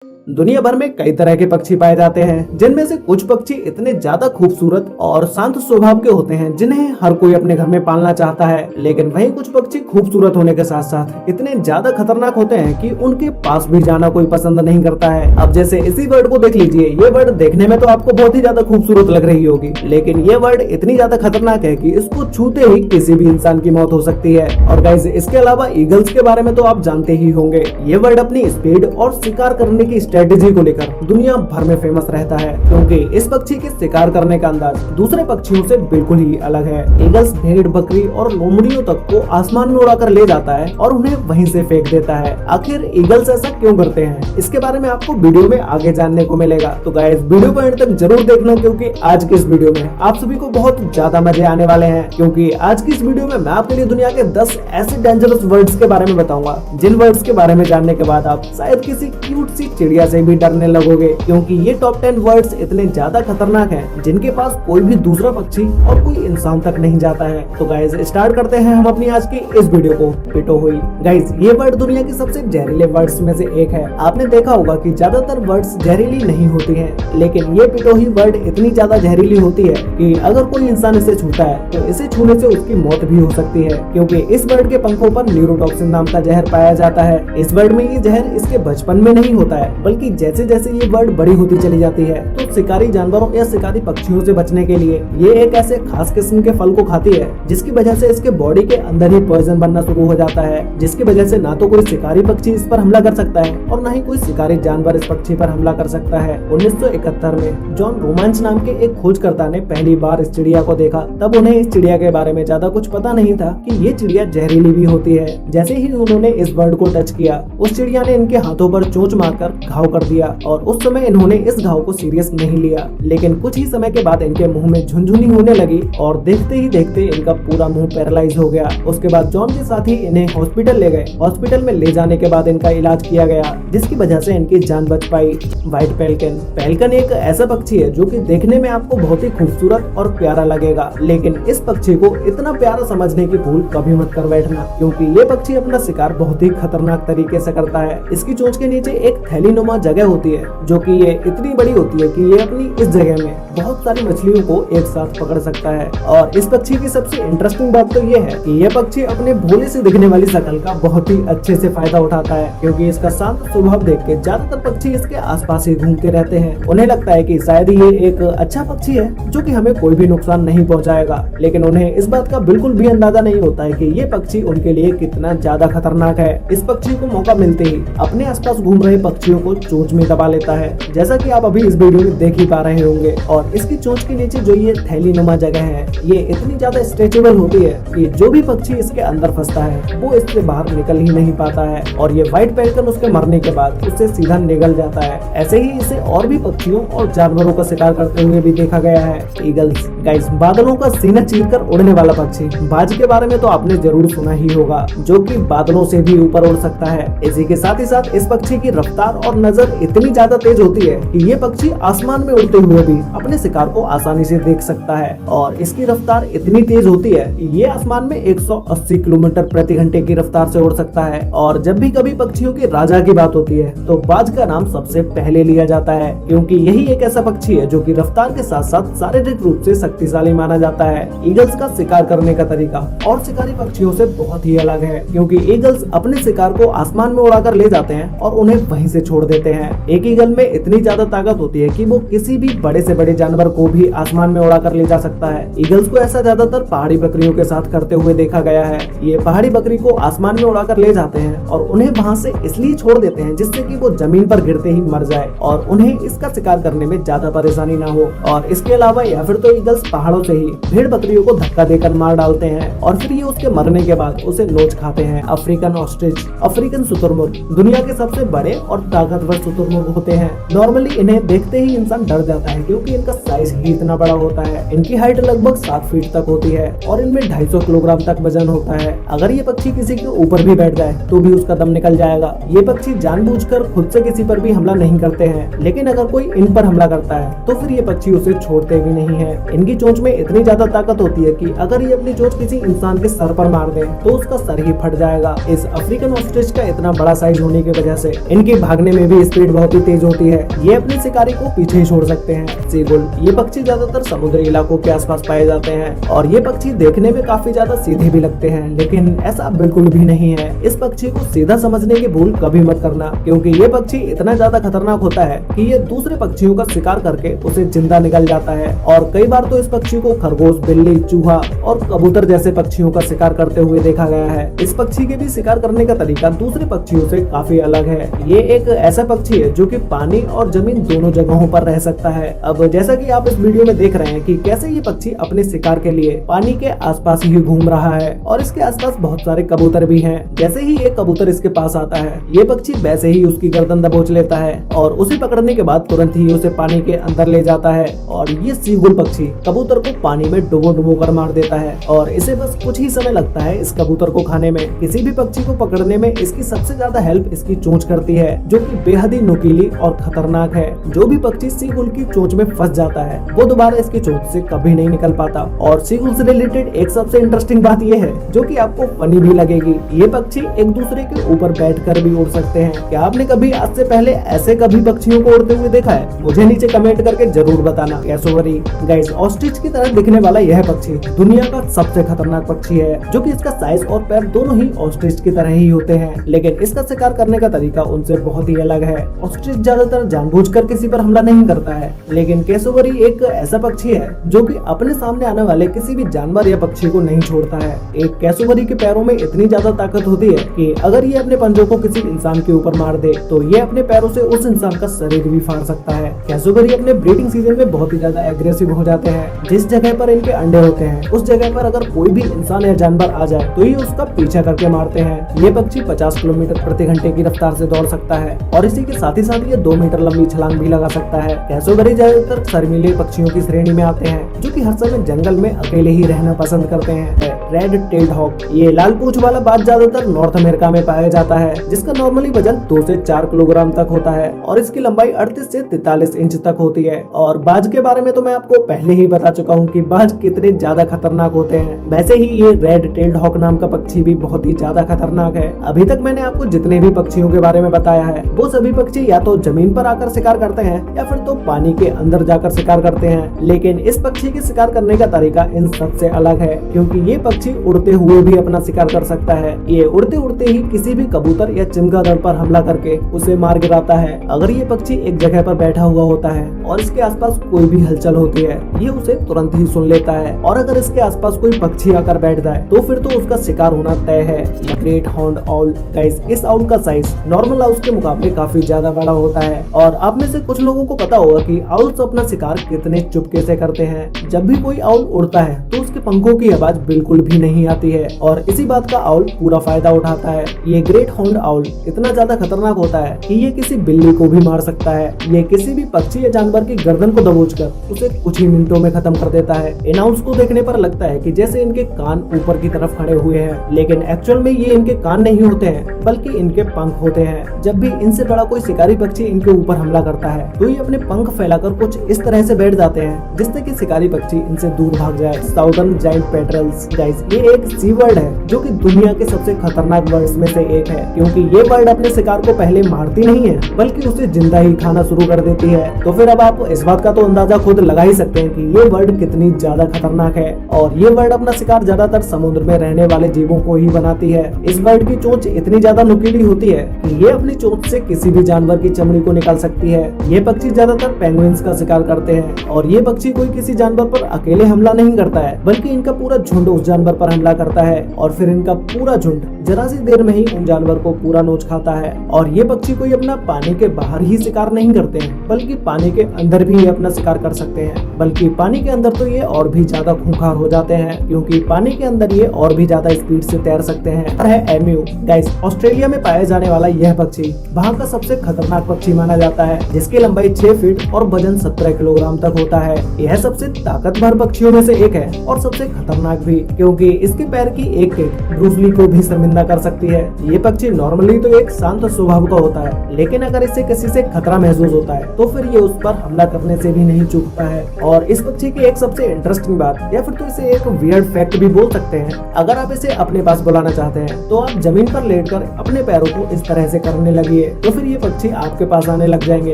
दुनिया भर में कई तरह के पक्षी पाए जाते हैं, जिनमें से कुछ पक्षी इतने ज्यादा खूबसूरत और शांत स्वभाव के होते हैं जिन्हें हर कोई अपने घर में पालना चाहता है। लेकिन वहीं कुछ पक्षी खूबसूरत होने के साथ साथ इतने ज्यादा खतरनाक होते हैं कि उनके पास भी जाना कोई पसंद नहीं करता है। अब जैसे इसी बर्ड को देख लीजिए, ये बर्ड देखने में तो आपको बहुत ही ज्यादा खूबसूरत लग रही होगी, लेकिन ये बर्ड इतनी ज्यादा खतरनाक है कि इसको छूते ही किसी भी इंसान की मौत हो सकती है। और गाइस, इसके अलावा ईगल्स के बारे में तो आप जानते ही होंगे। ये बर्ड अपनी स्पीड और शिकार करने की स्ट्रेटेजी को लेकर दुनिया भर में फेमस रहता है, क्योंकि इस पक्षी के शिकार करने का अंदाज दूसरे पक्षियों से बिल्कुल ही अलग है। ईगल्स भेड़, बकरी और लोमड़ियों तक को आसमान में उड़ाकर ले जाता है और उन्हें वहीं से फेंक देता है। आखिर ईगल्स ऐसा क्यों करते हैं, इसके बारे में आपको वीडियो में आगे जानने को मिलेगा। तो गाइस, वीडियो को एंड तक जरूर देखना, क्योंकि आज की इस वीडियो में आप सभी को बहुत ज्यादा मजे आने वाले हैं। क्योंकि आज की इस वीडियो में मैं आपके लिए दुनिया के 10 ऐसे डेंजरस वर्ड्स के बारे में बताऊंगा, जिन वर्ड्स के बारे में जानने के बाद आप शायद किसी क्यूट सी चिड़िया से भी डरने लगोगे, क्योंकि ये टॉप 10 वर्ड्स इतने ज्यादा खतरनाक हैं जिनके पास कोई भी दूसरा पक्षी और कोई इंसान तक नहीं जाता है। तो गाइस, स्टार्ट करते हैं हम अपनी आज की इस वीडियो को। पिटो हुई। गाइस, ये वर्ड दुनिया की सबसे जहरीले वर्ड्स में से एक है। आपने देखा होगा कि ज्यादातर वर्ड्स जहरीली नहीं होती हैं, लेकिन ये पिटो हुई वर्ड इतनी ज्यादा जहरीली होती है कि अगर कोई इंसान इसे छूता है तो इसे छूने से उसकी मौत भी हो सकती है, क्योंकि इस वर्ड के पंखों पर न्यूरोटॉक्सिन नाम का जहर पाया जाता है। इस वर्ड में ये जहर इसके बचपन में नहीं होता है, बल्कि जैसे जैसे ये वर्ड बड़ी होती चली जाती है तो शिकारी जानवरों या शिकारी पक्षियों से बचने के लिए ये एक ऐसे खास किस्म के फल को खाती है, जिसकी वजह से इसके बॉडी के अंदर ही पॉइजन बनना शुरू हो जाता है, जिसकी वजह से ना तो कोई शिकारी पक्षी इस पर हमला कर सकता है और ना ही कोई शिकारी जानवर इस पक्षी पर हमला कर सकता है। 1971 में जॉन रोमांच नाम के एक खोजकर्ता ने पहली बार इस चिड़िया को देखा। तब उन्हें इस चिड़िया के बारे में ज्यादा कुछ पता नहीं था कि ये चिड़िया जहरीली भी होती है। जैसे ही उन्होंने इस बर्ड को टच किया, उस चिड़िया ने इनके हाथों पर चोंच मारकर घाव कर दिया और उस समय इन्होंने इस घाव को सीरियस नहीं लिया। लेकिन कुछ ही समय के बाद इनके मुंह में झुनझुनी होने लगी और देखते ही देखते इनका पूरा मुंह पैरालाइज हो गया। उसके बाद जॉन के साथी इन्हें हॉस्पिटल ले गए। हॉस्पिटल में ले जाने के बाद इनका इलाज किया गया, जिसकी वजह से इनकी जान बच पाई। White pelican. पेलिकन एक ऐसा पक्षी है जो कि देखने में आपको बहुत ही खूबसूरत और प्यारा लगेगा, लेकिन इस पक्षी को इतना प्यारा समझने की भूल कभी मत कर बैठना, क्योंकि ये पक्षी अपना शिकार बहुत ही खतरनाक तरीके से करता है। इसकी चोंच के नीचे एक थैलीनुमा जगह होती है, जो कि ये इतनी बड़ी होती है कि ये अपनी इस जगह में बहुत सारी मछलियों को एक साथ पकड़ सकता है। और इस पक्षी की सबसे इंटरेस्टिंग बात तो ये है कि ये पक्षी अपने भोले से दिखने वाली शक्ल का बहुत ही अच्छे से फायदा उठाता है, क्योंकि इसका शांत स्वभाव देख के ज्यादातर पक्षी इसके आसपास ही घूमते रहते हैं। उन्हें लगता है कि शायद ये एक अच्छा पक्षी है जो कि हमें कोई भी नुकसान नहीं पहुंचाएगा, लेकिन उन्हें इस बात का बिल्कुल भी अंदाजा नहीं होता है कि ये पक्षी उनके लिए कितना ज्यादा खतरनाक है। इस पक्षी को मौका मिलते ही अपने आसपास घूम रहे पक्षियों को चोंच में दबा लेता है, जैसा कि आप अभी इस वीडियो में देख ही पा रहे होंगे। और इसकी चोंच के नीचे जो ये थैलीनुमा जगह है, ये इतनी ज्यादा स्ट्रेचेबल होती है कि जो भी पक्षी इसके अंदर फंसता है वो इससे बाहर निकल ही नहीं पाता है। और ये व्हाइट पेलिकन उसके मरने के बाद उससे सीधा निगल जाता है। ऐसे ही इसे और भी पक्षियों और जानवरों का शिकार करते हुए भी देखा गया है। ईगल्स। गाइस, बादलों का सीना चीरकर उड़ने वाला पक्षी। बाज के बारे में तो आपने जरूर सुना ही होगा, जो कि बादलों से भी ऊपर उड़ सकता है। इसी के साथ ही साथ इस पक्षी की रफ्तार और नजर इतनी ज्यादा तेज होती है कि ये पक्षी आसमान में उड़ते हुए भी अपने शिकार को आसानी से देख सकता है। और इसकी रफ्तार इतनी तेज होती है कि ये आसमान में 180 किलोमीटर प्रति घंटे की रफ्तार से उड़ सकता है। और जब भी कभी पक्षियों के राजा की बात होती है तो बाज का नाम सबसे पहले लिया जाता है, क्योंकि यही एक ऐसा पक्षी है जो कि रफ्तार के साथ साथ शारीरिक रूप से शक्तिशाली माना जाता है। ईगल्स का शिकार करने का तरीका और शिकारी पक्षियों से बहुत ही अलग है, क्योंकि ईगल्स अपने शिकार को आसमान में उड़ाकर ले जाते हैं और उन्हें वहीं से छोड़ देते हैं। एक ईगल में इतनी ज्यादा ताकत होती है कि वो किसी भी बड़े से बड़े जानवर को भी आसमान में उड़ाकर ले जा सकता है। ईगल्स को ऐसा ज्यादातर पहाड़ी बकरियों के साथ करते हुए देखा गया है। ये पहाड़ी बकरी को आसमान में उड़ाकर ले जाते हैं और उन्हें वहाँ से इसलिए छोड़ देते हैं जिससे कि वो जमीन पर गिरते ही मर जाए और उन्हें इसका शिकार करने में ज्यादा परेशानी ना हो। और इसके अलावा या फिर तो ईगल्स पहाड़ों से ही भेड़ बकरियों को धक्का देकर मार डालते हैं और फिर ये उसके मरने के बाद उसे नोच खाते हैं। African ostrich. अफ्रीकन शुतुरमुर्ग दुनिया के सबसे बड़े और ताकतवर शुतुरमुर्ग होते हैं। नॉर्मली इन्हें देखते ही इंसान डर जाता है, क्योंकि इनका साइज ही इतना बड़ा होता है। इनकी हाइट लगभग 7 फीट तक होती है और इनमें 250 किलोग्राम तक वजन होता है। अगर ये पक्षी किसी के ऊपर भी बैठ जाए तो भी उसका दम निकल जाएगा। ये पक्षी जानबूझकर खुद से किसी पर भी हमला नहीं करते हैं, लेकिन अगर कोई इन पर हमला करता है तो फिर ये पक्षी उसे छोड़ते भी नहीं है। इनकी चोंच में इतनी ज्यादा ताकत होती है कि अगर ये अपनी चोंच किसी इंसान के सर पर मार दे तो उसका सर ही फट जाएगा। इस अफ्रीकन ऑस्ट्रिच का इतना बड़ा साइज होने की वजह से इनकी भागने में भी इसकी स्पीड बहुत ही तेज होती है। ये अपने शिकारी को पीछे ही छोड़ सकते हैं। सीगुल, ये पक्षी ज्यादातर समुद्री इलाकों के आसपास पाए जाते हैं और ये पक्षी देखने में काफी ज्यादा सीधे भी लगते हैं, लेकिन ऐसा बिल्कुल भी नहीं है। इस पक्षी को सीधा समझने की भूल कभी मत करना, क्योंकि ये पक्षी इतना ज्यादा खतरनाक होता है कि ये दूसरे पक्षियों का शिकार करके उसे जिंदा निकल जाता है। और कई बार तो इस पक्षी को खरगोश, बिल्ली, चूहा और कबूतर जैसे पक्षियों का शिकार करते हुए देखा गया है। इस पक्षी के भी शिकार करने का तरीका दूसरे पक्षियों से काफी अलग है। ये एक ऐसा पक्षी है जो कि पानी और जमीन दोनों जगहों पर रह सकता है। अब जैसा कि आप इस वीडियो में देख रहे हैं कि कैसे ये पक्षी अपने शिकार के लिए पानी के आसपास ही घूम रहा है और इसके आसपास बहुत सारे कबूतर भी हैं। जैसे ही एक कबूतर इसके पास आता है, ये पक्षी वैसे ही उसकी गर्दन दबोच लेता है और उसे पकड़ने के बाद तुरंत ही उसे पानी के अंदर ले जाता है। और ये सीगुल पक्षी कबूतर को पानी में डुबो डुबो कर मार देता है और इसे बस कुछ ही समय लगता है इस कबूतर को खाने में। किसी भी पक्षी को पकड़ने में इसकी सबसे ज्यादा हेल्प इसकी चोंच करती है, जो कि बेहद ही नुकीली और खतरनाक है। जो भी पक्षी सीगुल की चोंच में फंस जाता है वो दोबारा इसकी चोंच से कभी नहीं निकल पाता। और सीगुल से रिलेटेड एक सबसे इंटरेस्टिंग बात यह है, जो कि आपको फनी भी लगेगी, ये पक्षी एक दूसरे के ऊपर बैठकर भी उड़ सकते हैं। क्या आपने कभी आज से पहले ऐसे कभी पक्षियों को उड़ते हुए देखा है? मुझे नीचे कमेंट करके जरूर बताना। कैसोवरी गाइस, ऑस्ट्रिच की तरह दिखने वाला यह पक्षी दुनिया का सबसे खतरनाक पक्षी है, जो कि इसका साइज और पैर दोनों ही ऑस्ट्रिच की तरह ही होते हैं, लेकिन इसका शिकार करने का तरीका उनसे बहुत ही अलग है। ऑस्ट्रिच ज्यादातर जानबूझकर किसी पर हमला नहीं करता है, लेकिन कैसोवरी एक ऐसा पक्षी है जो कि अपने सामने आने वाले किसी भी जानवर या पक्षी को नहीं छोड़ता है। एक कैसोवरी के पैरों में इतनी ज्यादा ताकत होती है कि अगर ये अपने पंजों को किसी इंसान के ऊपर मार दे तो ये अपने पैरों से उस इंसान का शरीर भी फाड़ सकता है। कैसोवरी अपने ब्रीडिंग सीजन में बहुत ही ज्यादा एग्रेसिव हो जाते हैं। जिस जगह पर इनके अंडे होते हैं उस जगह पर अगर कोई भी इंसान या जानवर आ जाए तो ये उसका पीछा करके मारते हैं। ये पक्षी 50 किलोमीटर प्रति घंटे की रफ्तार से दौड़ सकता है और इसी के साथ ही ये 2 मीटर लंबी छलांग भी लगा सकता है। कैसोवरी ज्यादातर शर्मीले पक्षियों की श्रेणी में आते हैं, जो कि हर समय जंगल में अकेले ही रहना पसंद करते हैं। रेड टेल्ड हॉक, ये लाल पूंछ वाला बाज ज्यादातर नॉर्थ अमेरिका में पाया जाता है, जिसका नॉर्मली वजन 2 से 4 किलोग्राम तक होता है और इसकी लंबाई 38 से 43 इंच तक होती है। और बाज के बारे में तो मैं आपको पहले ही बता चुका हूँ कि बाज कितने ज्यादा खतरनाक होते हैं। वैसे ही ये रेड टेल्ड हॉक नाम का पक्षी भी बहुत ही ज्यादा खतरनाक है। अभी तक मैंने आपको जितने भी पक्षियों के बारे में बताया है वो सभी पक्षी या तो जमीन पर आकर शिकार करते हैं या फिर तो पानी के अंदर जाकर शिकार करते हैं, लेकिन इस पक्षी के शिकार करने का तरीका इन सबसे अलग है, क्योंकि ये पक्षी उड़ते हुए भी अपना शिकार कर सकता है। ये उड़ते उड़ते ही किसी भी कबूतर या चमगादड़ पर हमला करके उसे मार गिराता है। अगर ये पक्षी एक जगह पर बैठा हुआ होता है और इसके आसपास कोई भी हलचल होती है, ये उसे तुरंत ही सुन लेता है और अगर इसके आसपास कोई पक्षी आकर बैठ जाए तो फिर तो उसका शिकार होना तय है। ग्रेट हॉर्न्ड आउल, गाइस, इस आउल का साइज नॉर्मल आउल के मुकाबले काफी ज्यादा बड़ा होता है और आप में से कुछ लोगों को पता होगा कि आउल्स अपना शिकार कितने चुपके से करते हैं। जब भी कोई आउल उड़ता है तो उसके पंखों की आवाज बिल्कुल भी नहीं आती है और इसी बात का आउल पूरा फायदा उठाता है। ये ग्रेट हॉर्न्ड आउल इतना ज्यादा खतरनाक होता है कि ये किसी बिल्ली को भी मार सकता है। ये किसी भी पक्षी या जानवर की गर्दन को दबोचकर उसे कुछ ही मिनटों में खत्म कर देता है। इन आउल्स को देखने पर लगता है कि जैसे इनके कान ऊपर की तरफ खड़े हुए हैं, लेकिन एक्चुअल में ये इनके कान नहीं होते हैं बल्कि इनके पंख होते हैं। जब भी इनसे बड़ा कोई शिकारी पक्षी इनके ऊपर हमला करता है तो ये अपने पंख फैलाकर कुछ इस तरह से बैठ जाते हैं जिससे कि शिकारी पक्षी इनसे दूर भाग जाए। साउदर्न जायंट पेट्रल्स, गाइस, ये एक सी वर्ड है जो कि दुनिया के सबसे खतरनाक वर्ड्स में से एक है, क्योंकि ये वर्ड अपने शिकार को पहले मारती नहीं है बल्कि उसे जिंदा ही खाना शुरू कर देती है। तो फिर अब आप इस बात का तो अंदाजा खुद लगा ही सकते हैं कि ये वर्ड कितनी ज्यादा खतरनाक है। और ये वर्ड अपना शिकार ज्यादातर समुद्र में रहने वाले जीवों को ही बनाती है। इस वर्ड की चोंच इतनी ज्यादा नुकीली होती है कि ये अपनी चोंच से किसी भी जानवर की चमड़ी को निकाल सकती है। ये पक्षी ज्यादातर पेंगुइन्स का शिकार करते हैं और ये पक्षी कोई किसी जानवर पर अकेले हमला नहीं करता है बल्कि इनका पूरा झुंड उस जानवर पर हमला करता है और फिर इनका पूरा झुंड जरा सी देर में ही उन जानवर को पूरा नोच खाता है। और ये पक्षी कोई अपना पानी के बाहर ही शिकार नहीं करते हैं बल्कि पानी के अंदर भी अपना शिकार कर सकते हैं, बल्कि पानी के अंदर तो ये और भी ज्यादा खूंखार हो जाते हैं क्योंकि पानी के अंदर ये और भी ज्यादा स्पीड से तैर सकते हैं। है एम्यू, गाइस, ऑस्ट्रेलिया में पाया जाने वाला यह पक्षी वहाँ का सबसे खतरनाक पक्षी माना जाता है, जिसकी लंबाई 6 फीट और वजन 17 किलोग्राम तक होता है। यह सबसे ताकतवर पक्षियों में से एक है और सबसे खतरनाक भी, क्योंकि इसके पैर की एक किक ब्रूस ली को भी शर्मिंदा कर सकती है। ये पक्षी नॉर्मली तो एक शांत स्वभाव का होता है, लेकिन अगर इसे किसी से खतरा महसूस होता है तो फिर ये उस पर हमला करने से भी नहीं चूकता है। और इस पक्षी की एक सबसे इंटरेस्टिंग बात या फिर तो इसे एक वियर्ड फैक्ट भी बोल सकते हैं, अगर आप इसे अपने पास बुलाना चाहते हैं तो आप जमीन पर लेटकर अपने पैरों को इस तरह से करने लगिए तो फिर ये पक्षी आपके पास आने लग जाएंगे।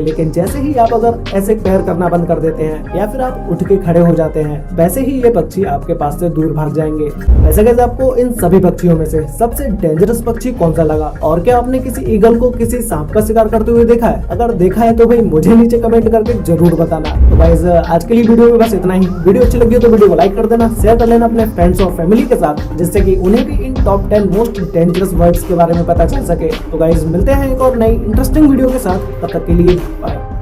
लेकिन जैसे ही आप अगर ऐसे पैर करना बंद कर देते हैं या फिर आप उठ के खड़े हो जाते हैं, वैसे ही ये पक्षी आपके पास से दूर भाग जाएंगे। वैसे गाइस आपको इन सभी पक्षियों में से सबसे डेंजरस पक्षी कौन सा लगा, और क्या आपने किसी ईगल को किसी सांप का शिकार करते हुए देखा है? अगर देखा है तो भाई मुझे नीचे कमेंट करके जरूर बताना। तो गाइस आज के लिए वीडियो में बस इतना ही। वीडियो अच्छी लगी हो तो वीडियो को लाइक कर देना, शेयर कर लेना अपने फ्रेंड्स और फैमिली के साथ, जिससे कि उन्हें भी इन टॉप 10 मोस्ट डेंजरस बर्ड्स के बारे में पता चल सके। तो गाइस मिलते हैं एक और नई इंटरेस्टिंग वीडियो के साथ, तब तक के लिए बाय।